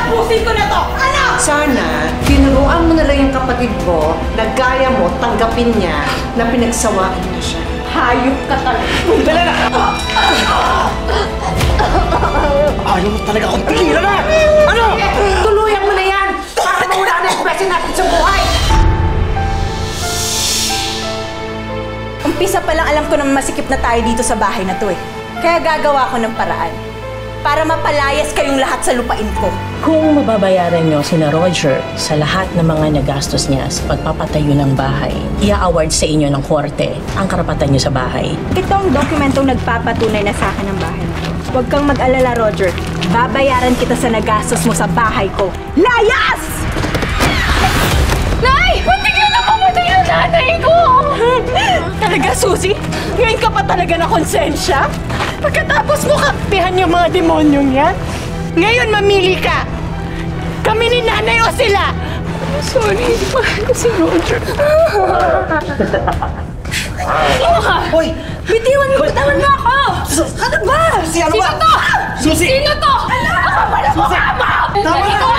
Tatapusin ko na to! Ano? Sana, tinuruan mo na lang yung kapatid mo na gaya mo tanggapin niya na pinagsawaan na siya. Hayop ka talaga. Dala na! Ayaw mo talaga akong pigilan na! Ano? Tuluyan mo na yan para mawala na yung presyo natin sa buhay! Umpisa pa lang alam ko na masikip na tayo dito sa bahay na to eh. Kaya gagawa ko ng paraan para mapalayas kayong lahat sa lupain ko. Kung mababayaran nyo sina Roger sa lahat ng mga nagastos niya sa pagpapatayo ng bahay, i-award sa inyo ng korte ang karapatan nyo sa bahay. Ito ang dokumentong nagpapatunay na sa akin ng bahay na to. Huwag kang mag-alala, Roger. Babayaran kita sa nagastos mo sa bahay ko. Layas! Nay! Muntik na napamatay ang nanay ko! Talaga, Susie? Ngayon ka pa talaga na konsensya? Pagkatapos mo kapihan yung mga demonyong yan? Ngayon mamili ka! Kami ni nanay o sila! Sorry, mahal ko si Roger. Ano ka? Hoy! Bitiwan mo! Bitawan mo ako! Ano ba? Susie, ano ba? Sino to? Susie! Sino to? Ano? Ako ba na mukha mo? Tama na!